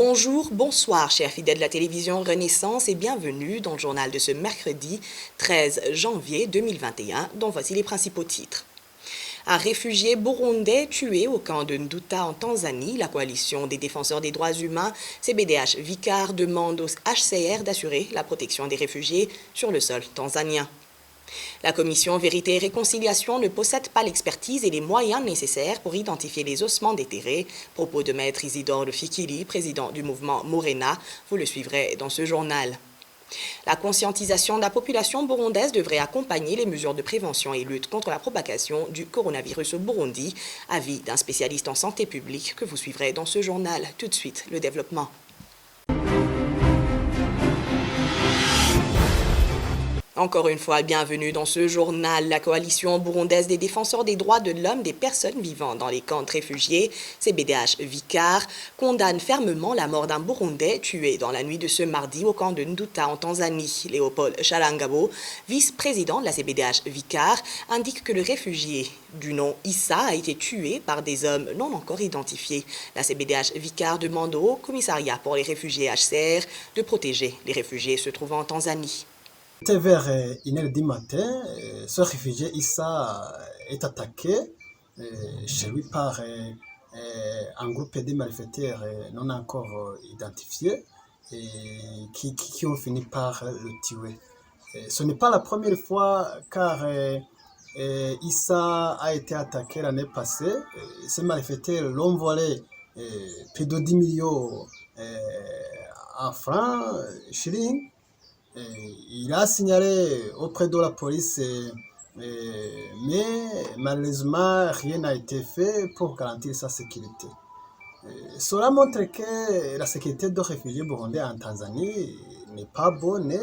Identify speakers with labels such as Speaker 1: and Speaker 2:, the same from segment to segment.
Speaker 1: Bonjour, bonsoir, chers fidèles de la télévision Renaissance et bienvenue dans le journal de ce mercredi 13 janvier 2021, dont voici les principaux titres. Un réfugié burundais tué au camp de Nduta en Tanzanie, la coalition des défenseurs des droits humains, CBDH Vicar, demande au HCR d'assurer la protection des réfugiés sur le sol tanzanien. La commission Vérité et Réconciliation ne possède pas l'expertise et les moyens nécessaires pour identifier les ossements déterrés. Propos de maître Isidore Lufikili, président du mouvement Morena. Vous le suivrez dans ce journal. La conscientisation de la population burundaise devrait accompagner les mesures de prévention et lutte contre la propagation du coronavirus au Burundi. Avis d'un spécialiste en santé publique que vous suivrez dans ce journal. Tout de suite, le développement. Encore une fois, bienvenue dans ce journal. La coalition burundaise des défenseurs des droits de l'homme des personnes vivant dans les camps de réfugiés, CBDH Vicar, condamne fermement la mort d'un Burundais tué dans la nuit de ce mardi au camp de Nduta en Tanzanie. Léopold Shalangabo, vice-président de la CBDH Vicar, indique que le réfugié du nom Issa a été tué par des hommes non encore identifiés. La CBDH Vicar demande au commissariat pour les réfugiés HCR de protéger les réfugiés se trouvant en Tanzanie.
Speaker 2: C'était vers 1h du matin, ce réfugié Issa est attaqué chez lui par un groupe de malfaiteurs non encore identifiés qui ont fini par le tuer. Ce n'est pas la première fois car Issa a été attaqué l'année passée. Ces malfaiteurs l'ont volé plus de 10 millions en francs, shillings. Il a signalé auprès de la police, mais malheureusement, rien n'a été fait pour garantir sa sécurité. Cela montre que la sécurité des réfugiés burundais en Tanzanie n'est pas bonne,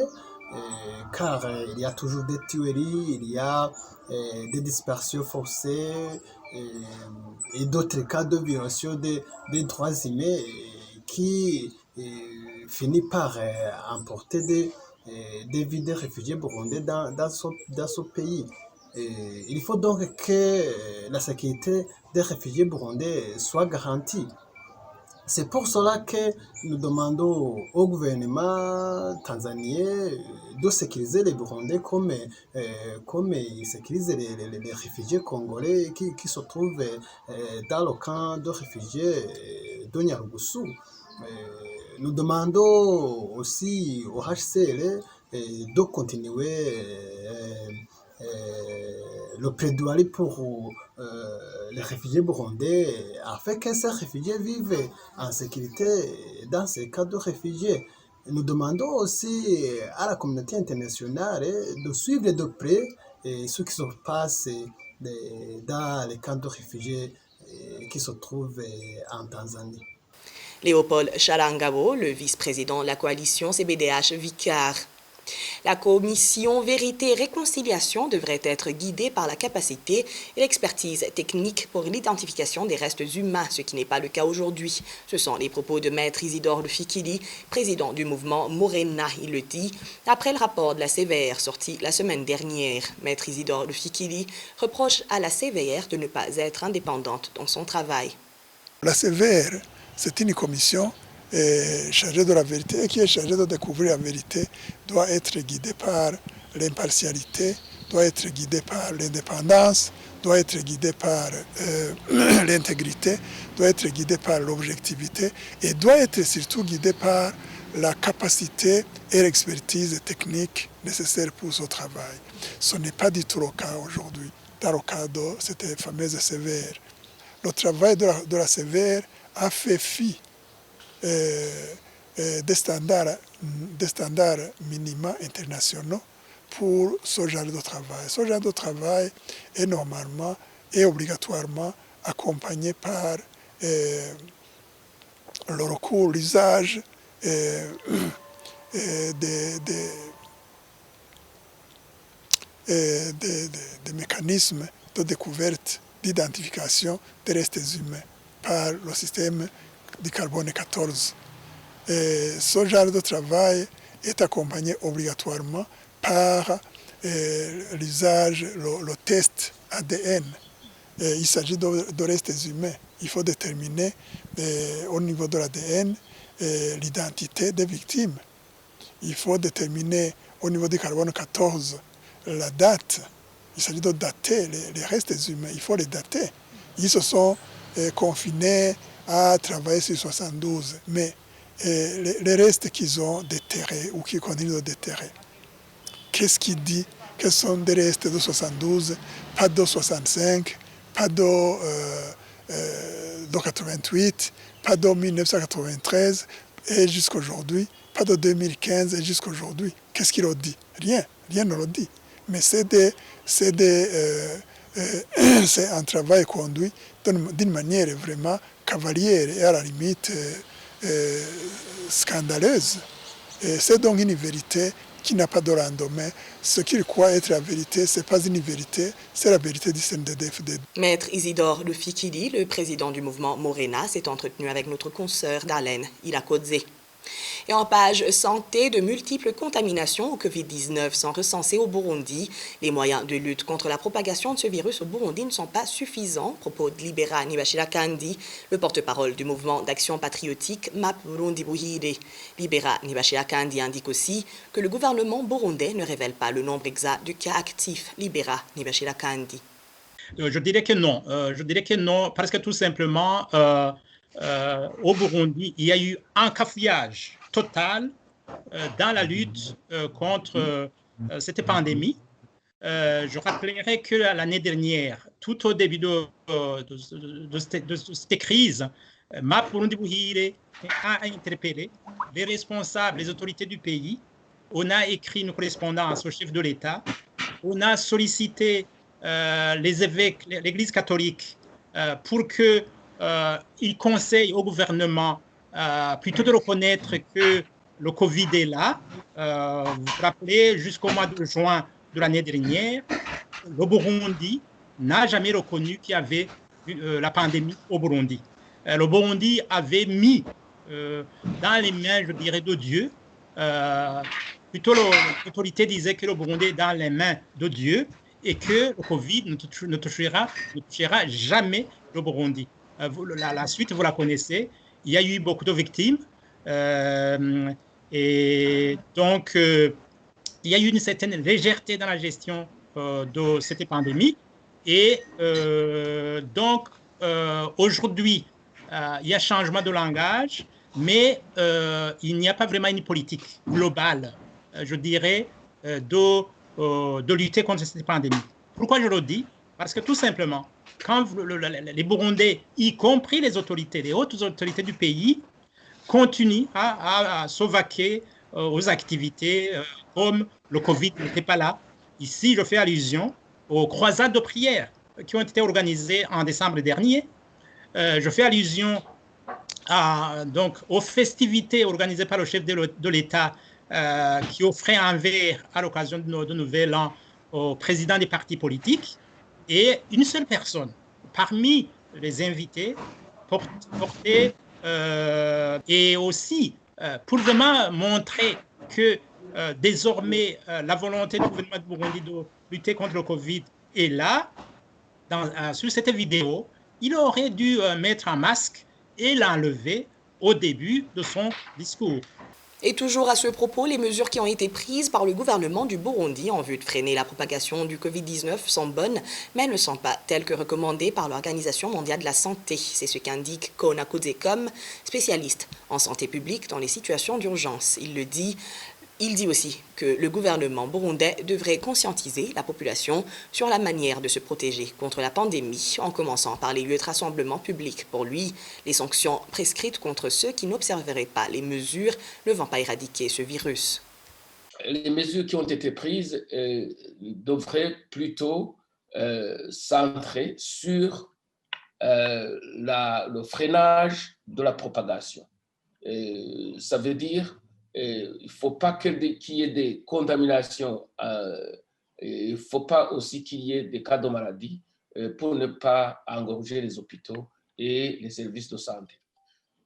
Speaker 2: car il y a toujours des tueries, il y a des dispersions forcées et d'autres cas de violation des droits humains qui finissent par emporter des vies de réfugiés burundais dans ce pays. Il faut donc que la sécurité des réfugiés burundais soit garantie. C'est pour cela que nous demandons au gouvernement tanzanien de sécuriser les Burundais comme il sécurise les réfugiés congolais qui se trouvent dans le camp de réfugiés de Nyarugusu. Nous demandons aussi au HCR de continuer le plaidoyer pour les réfugiés burundais afin que ces réfugiés vivent en sécurité dans ces cas de réfugiés. Nous demandons aussi à la communauté internationale de suivre de près ce qui se passe dans les camps de réfugiés qui se trouvent en Tanzanie.
Speaker 1: Léopold Shalangabo, le vice-président de la coalition CBDH Vicar. La commission Vérité et Réconciliation devrait être guidée par la capacité et l'expertise technique pour l'identification des restes humains, ce qui n'est pas le cas aujourd'hui. Ce sont les propos de maître Isidore Lufikili, président du mouvement Morena, il le dit, après le rapport de la CVR sorti la semaine dernière. Maître Isidore Lufikili reproche à la CVR de ne pas être indépendante dans son travail.
Speaker 3: La CVR, c'est une commission chargée de la vérité et qui est chargée de découvrir la vérité, doit être guidée par l'impartialité, doit être guidée par l'indépendance, doit être guidée par l'intégrité, doit être guidée par l'objectivité et doit être surtout guidée par la capacité et l'expertise technique nécessaires pour ce travail. Ce n'est pas du tout le cas aujourd'hui, dans le cas de cette fameuse CVR. Le travail de la CVR a fait fi des standards minima internationaux pour ce genre de travail. Ce genre de travail est normalement et obligatoirement accompagné par le recours, l'usage des mécanismes de découverte, d'identification des restes humains par le système du carbone 14. Ce genre de travail est accompagné obligatoirement par l'usage, le test ADN. Il s'agit de restes humains. Il faut déterminer au niveau de l'ADN l'identité des victimes. Il faut déterminer au niveau du carbone 14 la date. Il s'agit de dater les restes humains, il faut les dater. Ils se sont confinés à travailler sur 72, mais les restes qu'ils ont déterrés ou qu'ils continuent de déterrer, qu'est-ce qui dit que ce sont des restes de 72, pas de 65, pas de 88, pas de 1993 et jusqu'à aujourd'hui, pas de 2015 et jusqu'à aujourd'hui. Qu'est-ce qu'il a dit? Rien ne le dit. Mais c'est un travail conduit d'une manière vraiment cavalière et à la limite scandaleuse. Et c'est donc une vérité qui n'a pas de lendemain. Ce qu'il croit être la vérité, ce n'est pas une vérité, c'est la vérité du CNDD-FDD.
Speaker 1: Maître Isidore Lufikili, le président du mouvement Morena, s'est entretenu avec notre consoeur Darlène Ilakodze. Et en page santé, de multiples contaminations au Covid-19 sont recensées au Burundi. Les moyens de lutte contre la propagation de ce virus au Burundi ne sont pas suffisants. Propos de Libera Nibashira-Kandi, le porte-parole du mouvement d'action patriotique MAP Burundi Buhire. Libera Nibashira-Kandi indique aussi que le gouvernement burundais ne révèle pas le nombre exact de cas actifs. Libera Nibashira-Kandi.
Speaker 4: Je dirais que non. Parce que tout simplement, au Burundi, il y a eu un cafouillage total dans la lutte contre cette pandémie. Je rappellerai que l'année dernière, tout au début de cette crise, MAP Burundi Buhire a interpellé les responsables, les autorités du pays. On a écrit une correspondance au chef de l'État. On a sollicité les évêques, l'Église catholique, pour qu'ils conseillent au gouvernement plutôt de reconnaître que le Covid est là. Vous vous rappelez, jusqu'au mois de juin de l'année dernière, le Burundi n'a jamais reconnu qu'il y avait la pandémie au Burundi. Le Burundi avait mis dans les mains, je dirais, de Dieu. Plutôt, l'autorité disait que le Burundi est dans les mains de Dieu et que le Covid ne touchera jamais le Burundi. La suite, vous la connaissez. Il y a eu beaucoup de victimes. Et donc, il y a eu une certaine légèreté dans la gestion de cette pandémie. Et donc, aujourd'hui, il y a changement de langage, mais il n'y a pas vraiment une politique globale, je dirais, de lutter contre cette pandémie. Pourquoi je le dis? Parce que tout simplement, quand les Burundais, y compris les autorités, les hautes autorités du pays, continuent à se vaquer aux activités comme le Covid n'était pas là. Ici, je fais allusion aux croisades de prière qui ont été organisées en décembre dernier. Je fais allusion donc, aux festivités organisées par le chef de l'État qui offrait un verre à l'occasion de Nouvel An au président des partis politiques. Et une seule personne parmi les invités portait et aussi pour vraiment montrer que désormais la volonté du gouvernement de Burundi de lutter contre le Covid est là. Sur cette vidéo, il aurait dû mettre un masque et l'enlever au début de son discours.
Speaker 1: Et toujours à ce propos, les mesures qui ont été prises par le gouvernement du Burundi en vue de freiner la propagation du Covid-19 sont bonnes, mais ne sont pas telles que recommandées par l'Organisation mondiale de la santé. C'est ce qu'indique Kona Kudzekom, spécialiste en santé publique dans les situations d'urgence. Il dit aussi que le gouvernement burundais devrait conscientiser la population sur la manière de se protéger contre la pandémie, en commençant par les lieux de rassemblement public. Pour lui, les sanctions prescrites contre ceux qui n'observeraient pas les mesures ne vont pas éradiquer ce virus.
Speaker 5: Les mesures qui ont été prises devraient plutôt centrer sur le freinage de la propagation. Ça veut dire il ne faut pas qu'il y ait des contaminations, il ne faut pas aussi qu'il y ait des cas de maladie pour ne pas engorger les hôpitaux et les services de santé.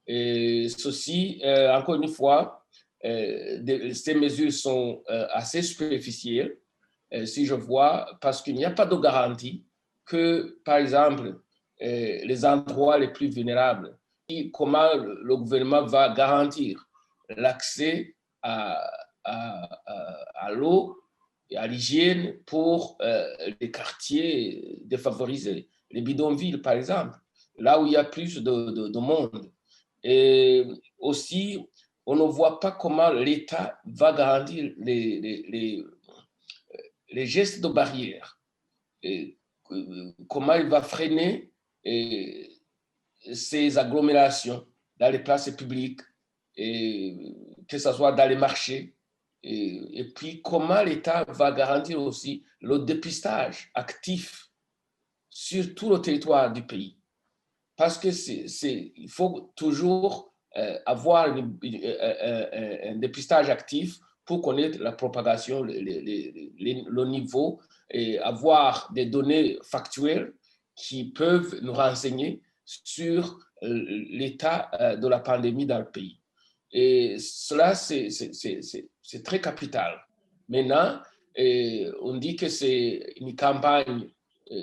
Speaker 5: Et ceci, encore une fois, ces mesures sont assez superficielles, si je vois, parce qu'il n'y a pas de garantie que, par exemple, les endroits les plus vulnérables comment le gouvernement va garantir l'accès à l'eau et à l'hygiène pour les quartiers défavorisés, les bidonvilles par exemple, là où il y a plus de monde. Et aussi, on ne voit pas comment l'État va garantir les gestes de barrière, et comment il va freiner ces agglomérations dans les places publiques, et que ce soit dans les marchés, et puis comment l'État va garantir aussi le dépistage actif sur tout le territoire du pays. Parce que il faut toujours avoir un dépistage actif pour connaître la propagation, le niveau, et avoir des données factuelles qui peuvent nous renseigner sur l'état de la pandémie dans le pays. Et cela, c'est très capital. Maintenant, on dit que c'est une campagne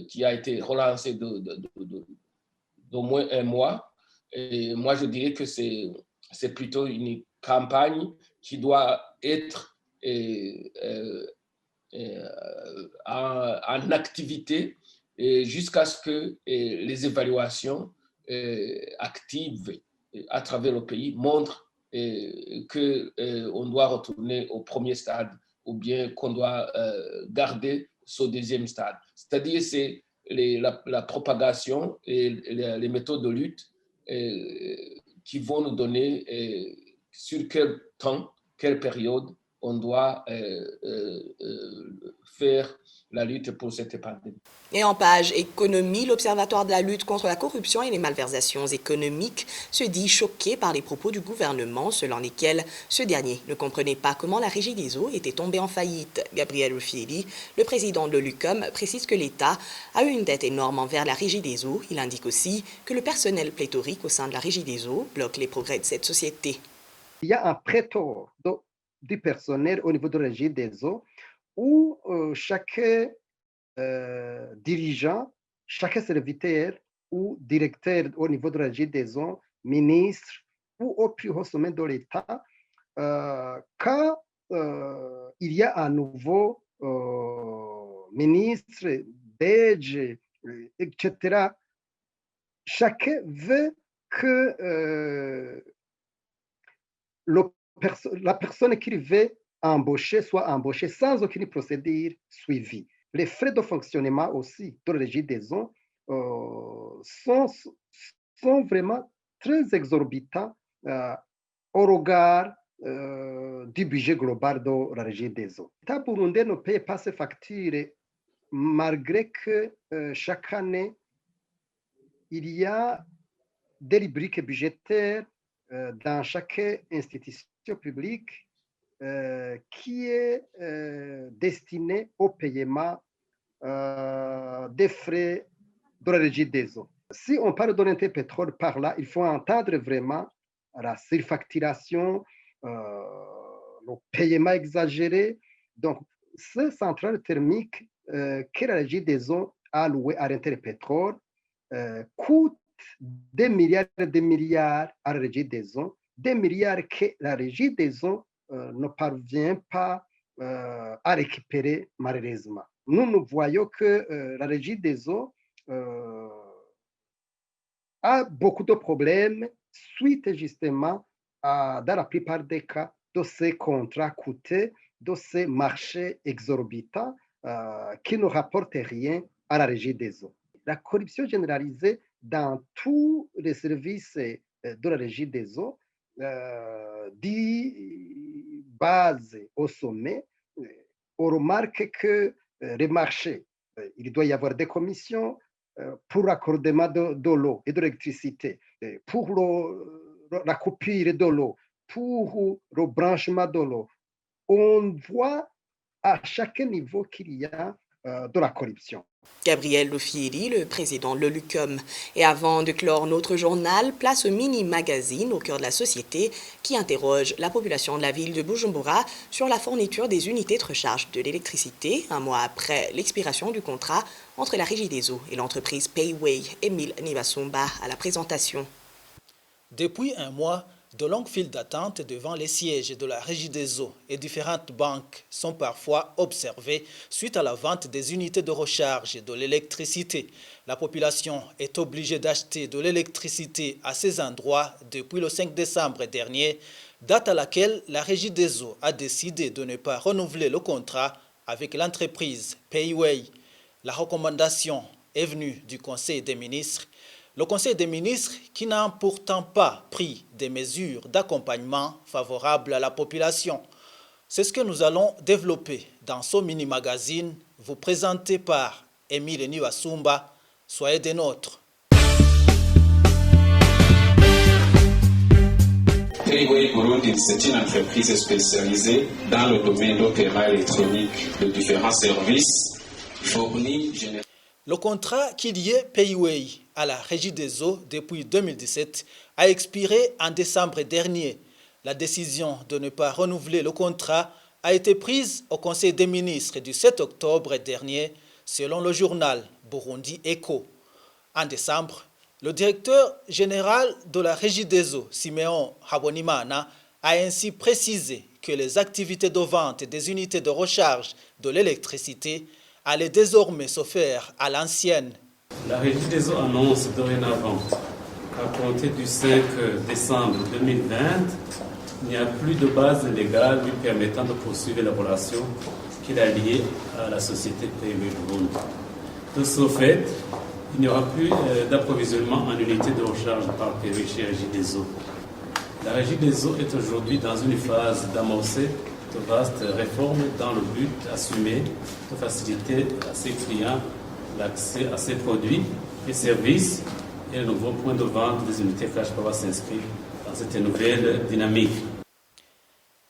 Speaker 5: qui a été relancée d'au moins un mois. Et moi, je dirais que c'est plutôt une campagne qui doit être en activité jusqu'à ce que les évaluations actives à travers le pays montrent qu'on doit retourner au premier stade ou bien qu'on doit garder ce deuxième stade. C'est-à-dire c'est la propagation et les méthodes de lutte qui vont nous donner sur quel temps, quelle période on doit faire la lutte pour cette pandémie.
Speaker 1: Et en page économie, l'Observatoire de la lutte contre la corruption et les malversations économiques se dit choqué par les propos du gouvernement selon lesquels ce dernier ne comprenait pas comment la Régie des eaux était tombée en faillite. Gabriel Ruffieri, le président de l'UCOM, précise que l'État a eu une dette énorme envers la Régie des eaux. Il indique aussi que le personnel pléthorique au sein de la Régie des eaux bloque les progrès de cette société.
Speaker 6: Il y a un pléthore du personnel au niveau de la Régie des eaux où chaque dirigeant, chaque serviteur ou directeur au niveau de la Régie des eaux, ministre ou au plus haut sommet de l'État, quand il y a un nouveau ministre, DG, etc., chacun veut que la personne qu'il veut embaucher soit embauchée sans aucune procédure suivie. Les frais de fonctionnement aussi de la Régie des eaux sont vraiment très exorbitants au regard du budget global de la Régie des eaux. L'État burundais ne paye pas ses factures malgré que chaque année, il y a des rubriques budgétaires dans chaque institution publique qui est destiné au paiement des frais de la Régie des eaux. Si on parle d'Orienté Pétrole par là, il faut entendre vraiment la surfacturation, le paiement exagéré. Donc, ces centrales thermiques que la Régie des eaux a louées à Orienté Pétrole coûtent des milliards et des milliards à la Régie des eaux, des milliards que la Régie des eaux ne parvient pas à récupérer malheureusement. Nous voyons que la Régie des eaux a beaucoup de problèmes suite justement dans la plupart des cas de ces contrats coûteux, de ces marchés exorbitants qui ne rapportent rien à la Régie des eaux. La corruption généralisée dans tous les services de la Régie des eaux dit base au sommet, on remarque que les marchés, il doit y avoir des commissions pour l'accordement de l'eau et de l'électricité, pour la coupure de l'eau, pour le branchement de l'eau. On voit à chaque niveau qu'il y a de la corruption.
Speaker 1: Gabriel Ruffieri, le président de l'UCOM. Et avant de clore notre journal, place au mini-magazine au cœur de la société qui interroge la population de la ville de Bujumbura sur la fourniture des unités de recharge de l'électricité, un mois après l'expiration du contrat entre la Régie des eaux et l'entreprise Payway. Émile Nivasumba à la présentation.
Speaker 7: Depuis un mois, de longues files d'attente devant les sièges de la Régie des eaux et différentes banques sont parfois observées suite à la vente des unités de recharge de l'électricité. La population est obligée d'acheter de l'électricité à ces endroits depuis le 5 décembre dernier, date à laquelle la Régie des eaux a décidé de ne pas renouveler le contrat avec l'entreprise Payway. La recommandation est venue du Conseil des ministres. Le Conseil des ministres qui n'a pourtant pas pris des mesures d'accompagnement favorables à la population. C'est ce que nous allons développer dans ce mini-magazine, vous présenté par Émile Niwasumba. Soyez des nôtres.
Speaker 8: Payway Burundi, c'est une entreprise spécialisée dans le domaine de paiement électronique de différents services fournis généralement.
Speaker 7: Le contrat qui liait Payway à la Régie des eaux depuis 2017 a expiré en décembre dernier. La décision de ne pas renouveler le contrat a été prise au Conseil des ministres du 7 octobre dernier, selon le journal Burundi Echo. En décembre, le directeur général de la Régie des eaux, Simeon Habonimana, a ainsi précisé que les activités de vente des unités de recharge de l'électricité allaient désormais se faire à l'ancienne.
Speaker 9: La Régie des eaux annonce dorénavant qu'à compter du 5 décembre 2020, il n'y a plus de base légale lui permettant de poursuivre la relation qu'il a liée à la société Payway Burundi. De ce fait, il n'y aura plus d'approvisionnement en unités de recharge par Payway chez Régie des eaux. La Régie des eaux est aujourd'hui dans une phase d'amorcer de vastes réformes dans le but assumé de faciliter à ses clients l'accès à ces produits et services, et le nouveau point de vente des unités Cash Power s'inscrit dans cette nouvelle dynamique.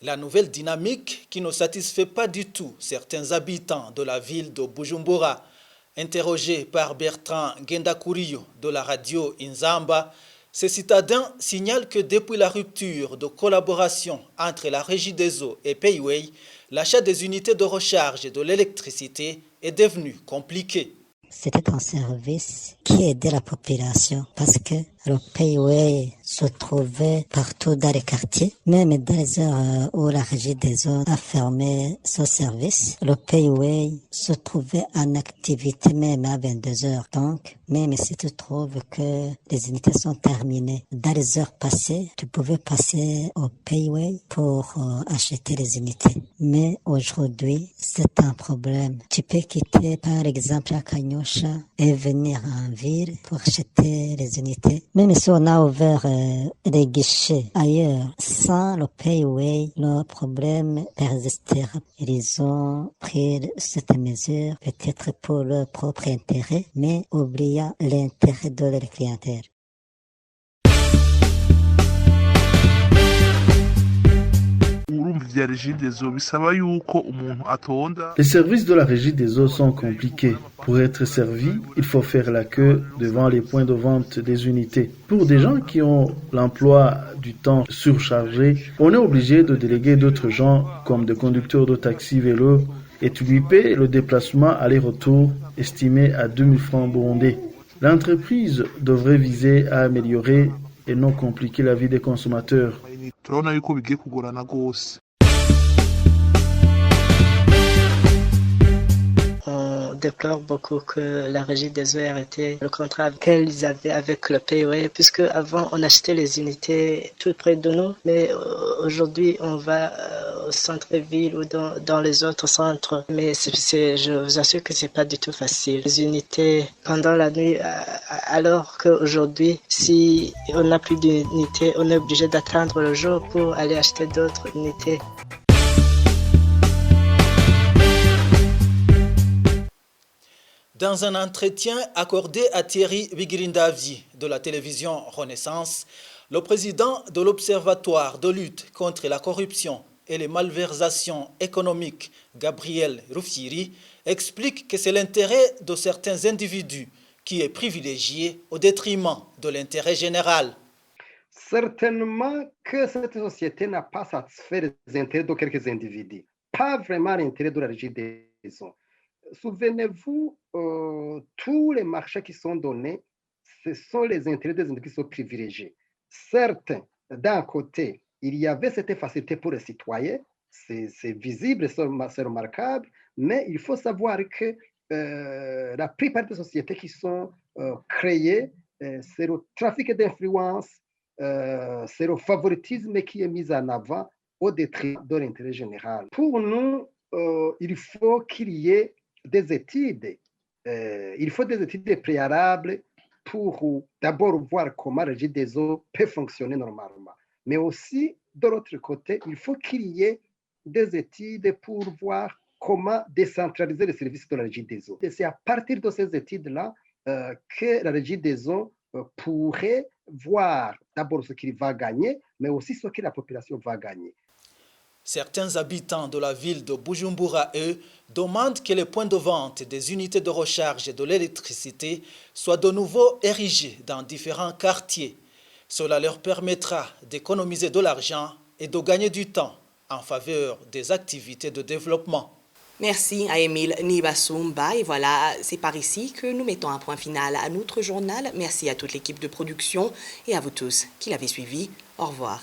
Speaker 7: La nouvelle dynamique qui ne satisfait pas du tout certains habitants de la ville de Bujumbura. Interrogé par Bertrand Gendakuriyo de la radio Inzamba, ces citadins signalent que depuis la rupture de collaboration entre la Régie des eaux et Payway, l'achat des unités de recharge de l'électricité est devenu compliqué.
Speaker 10: C'était un service qui aidait la population parce que le Payway se trouvait partout dans les quartiers, même dans les heures où la Régie des eaux a fermé ce service. Le Payway se trouvait en activité même à 22 heures. Donc, même si tu trouves que les unités sont terminées, dans les heures passées, tu pouvais passer au Payway pour acheter les unités. Mais aujourd'hui, c'est un problème. Tu peux quitter par exemple à Kanyosha et venir en ville pour acheter les unités. Même si on a ouvert les guichets ailleurs, sans le Payway, le problème persistera. Ils ont pris cette mesure peut-être pour leur propre intérêt, mais oubliant l'intérêt de leur clientèle.
Speaker 11: Les services de la Régie des eaux sont compliqués. Pour être servi, il faut faire la queue devant les points de vente des unités. Pour des gens qui ont l'emploi du temps surchargé, on est obligé de déléguer d'autres gens comme des conducteurs de taxi vélo et tu lui paies le déplacement aller-retour estimé à 2000 francs burundais. L'entreprise devrait viser à améliorer et non compliquer la vie des consommateurs.
Speaker 12: On déplore beaucoup que la Régie des eaux ait arrêté le contrat qu'ils avaient avec le Payway, puisque avant on achetait les unités tout près de nous, mais aujourd'hui on va au centre-ville ou dans les autres centres, mais je vous assure que c'est pas du tout facile. Les unités pendant la nuit, alors qu'aujourd'hui, si on n'a plus d'unités, on est obligé d'attendre le jour pour aller acheter d'autres unités.
Speaker 7: Dans un entretien accordé à Thierry Bigirindavyi de la télévision Renaissance, le président de l'Observatoire de lutte contre la corruption et les malversations économiques, Gabriel Rufyiri, explique que c'est l'intérêt de certains individus qui est privilégié au détriment de l'intérêt général.
Speaker 6: Certainement que cette société n'a pas satisfait les intérêts de quelques individus, pas vraiment l'intérêt de la Régie des eaux. Souvenez-vous, tous les marchés qui sont donnés, ce sont les intérêts des individus qui sont privilégiés. certes, d'un côté, il y avait cette facilité pour les citoyens, c'est visible, c'est remarquable, mais il faut savoir que la plupart des sociétés qui sont créées, c'est le trafic d'influence, c'est le favoritisme qui est mis en avant au détriment de l'intérêt général. Pour nous, il faut qu'il y ait des études. Il faut des études préalables pour d'abord voir comment la Régie des eaux peut fonctionner normalement. Mais aussi, de l'autre côté, il faut qu'il y ait des études pour voir comment décentraliser les services de la Régie des eaux. Et c'est à partir de ces études-là que la Régie des eaux pourrait voir d'abord ce qu'il va gagner, mais aussi ce que la population va gagner.
Speaker 7: Certains habitants de la ville de Bujumbura, eux, demandent que les points de vente des unités de recharge de l'électricité soient de nouveau érigés dans différents quartiers. Cela leur permettra d'économiser de l'argent et de gagner du temps en faveur des activités de développement.
Speaker 1: Merci à Émile Nibasumba. Et voilà, c'est par ici que nous mettons un point final à notre journal. Merci à toute l'équipe de production et à vous tous qui l'avez suivi. Au revoir.